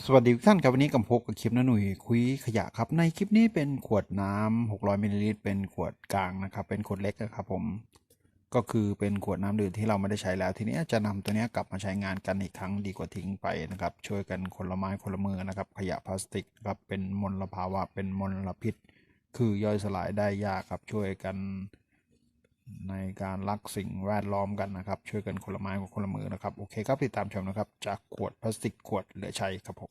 สวัสดีทุกท่านครับวันนี้กับพบกับคลิปน้าหนุ่ยคุยขยะครับในคลิปนี้เป็นขวดน้ำ600มิลลิลิตรเป็นขวดกลางนะครับเป็นขวดเล็กนะครับผมก็คือเป็นขวดน้ำดื่มที่เราไม่ได้ใช้แล้วทีนี้จะนำตัวนี้กลับมาใช้งานกันอีกครั้งดีกว่าทิ้งไปนะครับช่วยกันคนละไม้คนละมือนะครับขยะพลาสติกครับเป็นมลภาวะเป็นมลพิษคือย่อยสลายได้ยากครับช่วยกันในการรักสิ่งแวดล้อมกันนะครับช่วยกันคนละไม้คนละมือนะครับโอเคครับติดตามชมนะครับจากขวดพลาสติกขวดเหลือใช้ครับผม